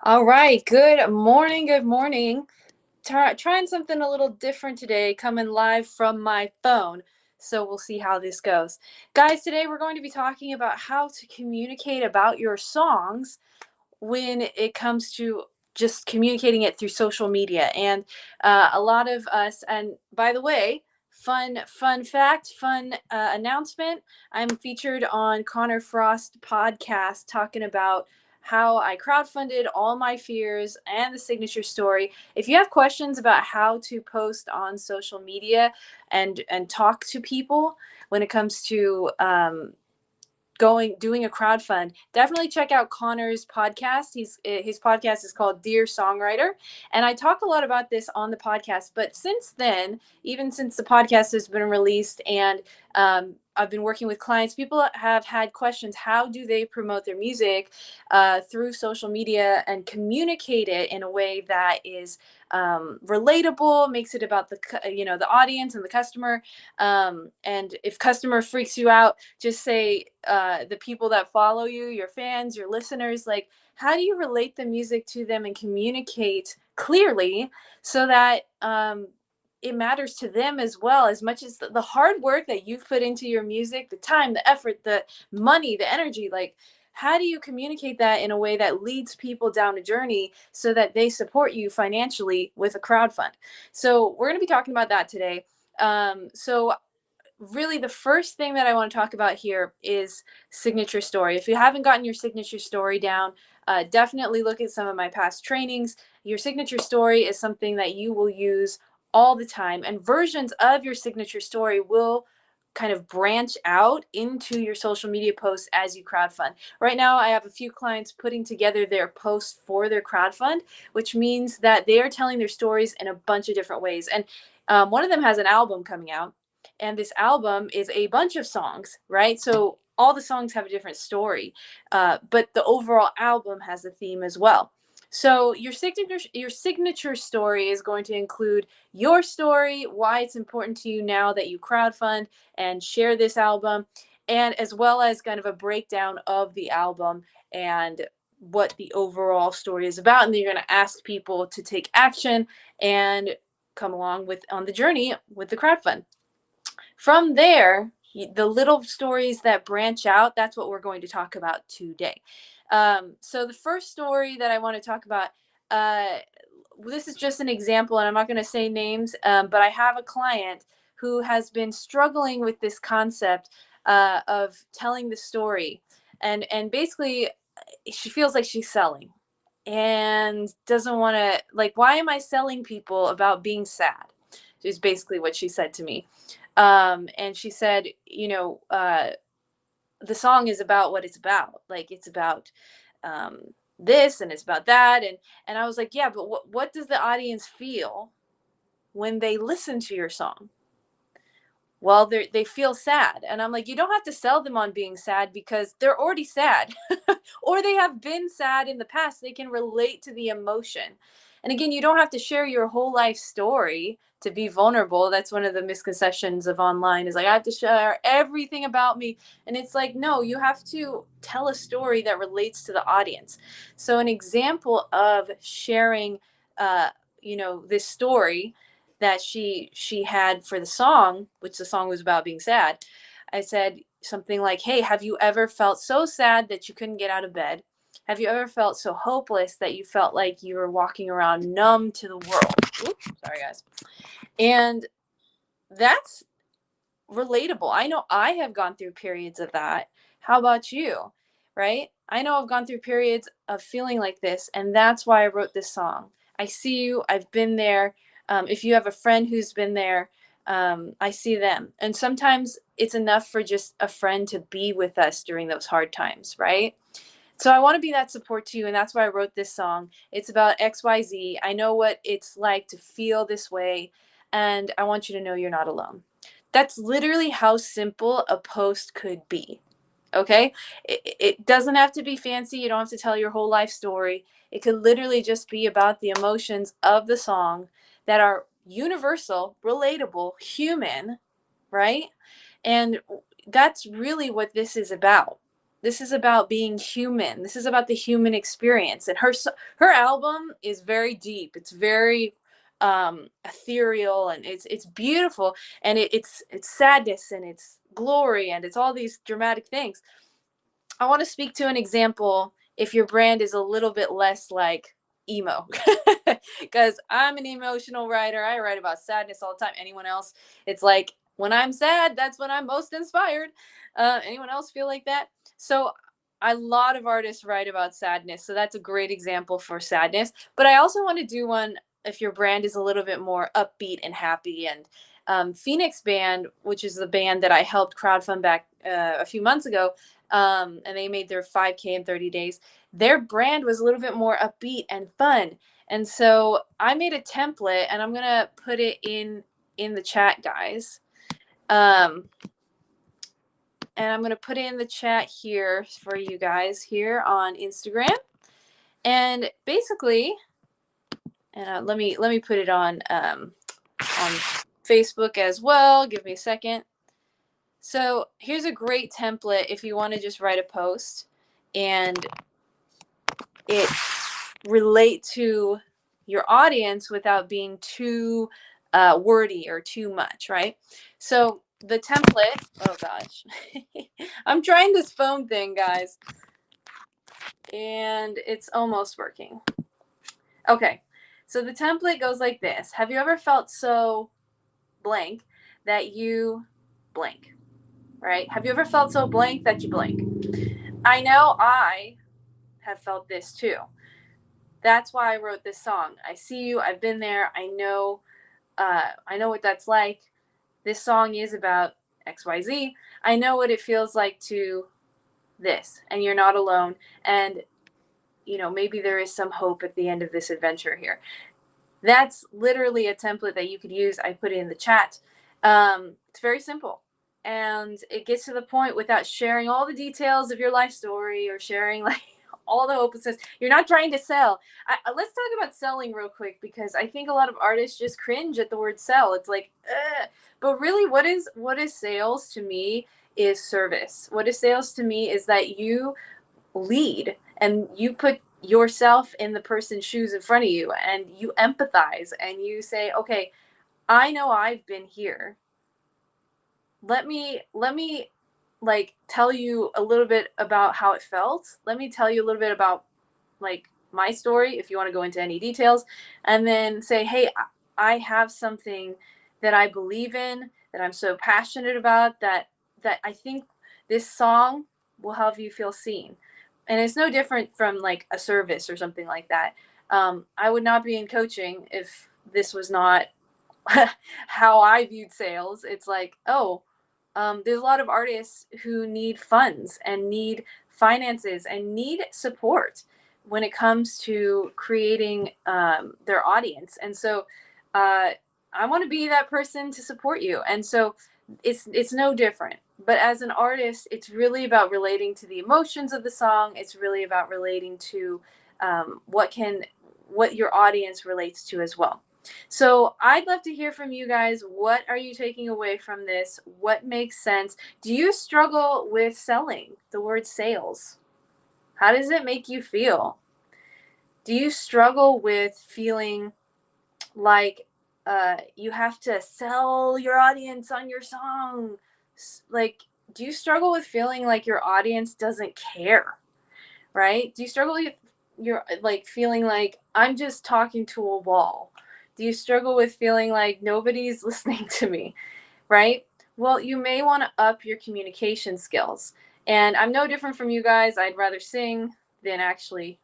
All right. Good morning. Good morning. Trying something a little different today, coming live from my phone. So we'll see how this goes. Guys, today we're going to be talking about how to communicate about your songs when it comes to just communicating it through social media. And a lot of us, and by the way, fun fact, fun announcement. I'm featured on Connor Frost podcast talking about how I crowdfunded all my fears and the signature story. If you have questions about how to post on social media and talk to people when it comes to doing a crowdfund, definitely check out Connor's podcast. His podcast is called Dear Songwriter, and I talk a lot about this on the podcast. But since then, even since the podcast has been released, and I've been working with clients, people have had questions: how do they promote their music through social media and communicate it in a way that is relatable, makes it about the audience and the customer. And if customer freaks you out, just say the people that follow you, your fans, your listeners, like, how do you relate the music to them and communicate clearly so that it matters to them as well, as much as the hard work that you've put into your music, the time, the effort, the money, the energy. Like, how do you communicate that in a way that leads people down a journey so that they support you financially with a crowdfund? So we're going to be talking about that today. So really, the first thing that I want to talk about here is signature story. If you haven't gotten your signature story down, definitely look at some of my past trainings. Your signature story is something that you will use all the time, and versions of your signature story will kind of branch out into your social media posts as you crowdfund. Right now, I have a few clients putting together their posts for their crowdfund, which means that they are telling their stories in a bunch of different ways. And one of them has an album coming out, and this album is a bunch of songs, right? So all the songs have a different story, but the overall album has a theme as well. So your signature story is going to include your story, why it's important to you now that you crowdfund and share this album, and as well as kind of a breakdown of the album and what the overall story is about. And then you're going to ask people to take action and come along with on the journey with the crowdfund. From there, the little stories that branch out, that's what we're going to talk about today. So the first story that I want to talk about, uh, this is just an example, and I'm not going to say names, but I have a client who has been struggling with this concept of telling the story. And basically, she feels like she's selling and doesn't want to, like, why am I selling people about being sad? Is basically what she said to me. And she said, the song is about what it's about. Like, it's about um, this and it's about that. And I was like, yeah, but what does the audience feel when they listen to your song? Well, they feel sad. And I'm like, you don't have to sell them on being sad because they're already sad or they have been sad in the past. They can relate to the emotion. And again, you don't have to share your whole life story to be vulnerable. That's one of the misconceptions of online, is like, I have to share everything about me. And it's like, no, you have to tell a story that relates to the audience. So an example of sharing, this story that she had for the song, which the song was about being sad. I said something like, "Hey, have you ever felt so sad that you couldn't get out of bed? Have you ever felt so hopeless that you felt like you were walking around numb to the world?" Oops, sorry guys. And that's relatable. I know I have gone through periods of that. How about you? Right? I know I've gone through periods of feeling like this, and that's why I wrote this song. I see you, I've been there. If you have a friend who's been there, I see them. And sometimes it's enough for just a friend to be with us during those hard times, right? So I want to be that support to you, and that's why I wrote this song. It's about XYZ. I know what it's like to feel this way, and I want you to know you're not alone. That's literally how simple a post could be. Okay? It doesn't have to be fancy. You don't have to tell your whole life story. It could literally just be about the emotions of the song that are universal, relatable, human, right? And that's really what this is about. This is about being human. This is about the human experience. And her album is very deep. It's very ethereal, and it's beautiful, and it's sadness, and it's glory, and it's all these dramatic things. I want to speak to an example if your brand is a little bit less like emo, because I'm an emotional writer. I write about sadness all the time. Anyone else? It's like when I'm sad, that's when I'm most inspired. Anyone else feel like that? So a lot of artists write about sadness. So that's a great example for sadness. But I also want to do one if your brand is a little bit more upbeat and happy. And Phoenix Band, which is the band that I helped crowdfund back a few months ago, and they made their 5K in 30 days. Their brand was a little bit more upbeat and fun. And so I made a template, and I'm going to put it in the chat, guys. And I'm going to put it in the chat here for you guys here on Instagram. And basically, and let me put it on Facebook as well. Give me a second. So here's a great template if you want to just write a post and it relate to your audience without being too wordy or too much, right? So the template, oh gosh, I'm trying this phone thing, guys, and it's almost working. Okay, so the template goes like this. Have you ever felt so blank that you blank, right? Have you ever felt so blank that you blank? I know I have felt this too. That's why I wrote this song. I see you. I've been there. I know what that's like. This song is about XYZ. I know what it feels like to this, and you're not alone. And, you know, maybe there is some hope at the end of this adventure here. That's literally a template that you could use. I put it in the chat. It's very simple. And it gets to the point without sharing all the details of your life story or sharing like all the hopelessness. You're not trying to sell. Let's talk about selling real quick, because I think a lot of artists just cringe at the word sell. It's like, ugh. But really, what is sales to me is service. What is sales to me is that you lead and you put yourself in the person's shoes in front of you, and you empathize, and you say, okay, I know I've been here. Let me like tell you a little bit about how it felt. Let me tell you a little bit about like my story, if you want to go into any details, and then say, hey, I have something that I believe in, that I'm so passionate about, that I think this song will help you feel seen. And it's no different from like a service or something like that. I would not be in coaching if this was not how I viewed sales. It's like, oh, there's a lot of artists who need funds and need finances and need support when it comes to creating their audience. And so I want to be that person to support you. And so it's no different. But as an artist, it's really about relating to the emotions of the song. It's really about relating to what your audience relates to as well. So I'd love to hear from you guys. What are you taking away from this? What makes sense? Do you struggle with selling? The word sales. How does it make you feel? Do you struggle with feeling like you have to sell your audience on your song? Like, do you struggle with feeling like your audience doesn't care? Right? Do you struggle with your like feeling like I'm just talking to a wall? Do you struggle with feeling like nobody's listening to me? Right? Well, you may want to up your communication skills. And I'm no different from you guys. I'd rather sing than actually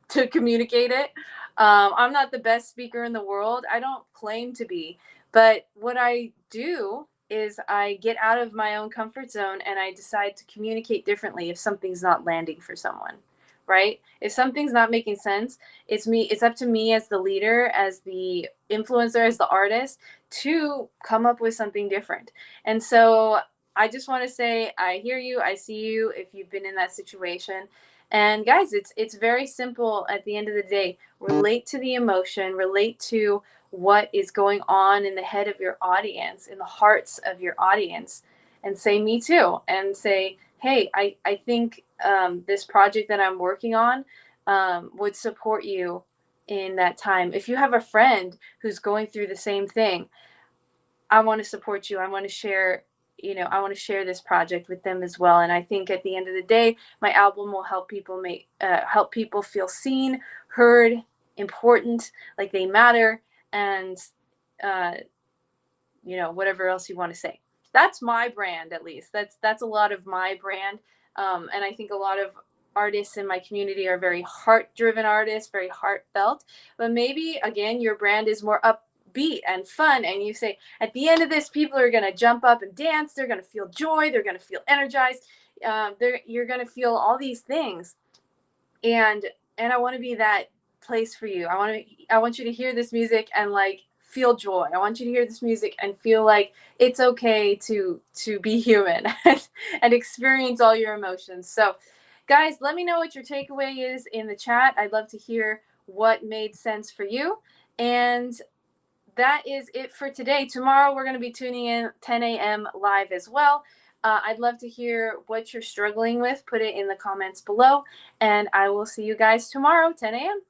to communicate it. I'm not the best speaker in the world. I don't claim to be. But what I do is I get out of my own comfort zone and I decide to communicate differently if something's not landing for someone. Right? If something's not making sense, it's up to me as the leader, as the influencer, as the artist, to come up with something different. And so I just want to say, I hear you, I see you if you've been in that situation. And guys, it's very simple at the end of the day. Relate to the emotion, relate to what is going on in the head of your audience, in the hearts of your audience, and say, me too. And say, hey, I think this project that I'm working on would support you in that time. If you have a friend who's going through the same thing, I want to support you. I want to share, I want to share this project with them as well. And I think at the end of the day, my album will help people help people feel seen, heard, important, like they matter, and whatever else you want to say. That's my brand, at least. That's a lot of my brand. And I think a lot of artists in my community are very heart-driven artists, very heartfelt. But maybe again, your brand is more upbeat and fun, and you say at the end of this, people are going to jump up and dance. They're going to feel joy. They're going to feel energized. You're going to feel all these things, and I want to be that place for you. I want you to hear this music and like feel joy. I want you to hear this music and feel like it's okay to be human and experience all your emotions. So guys, let me know what your takeaway is in the chat. I'd love to hear what made sense for you. And that is it for today. Tomorrow we're going to be tuning in 10 a.m. live as well. I'd love to hear what you're struggling with. Put it in the comments below, and I will see you guys tomorrow, 10 a.m.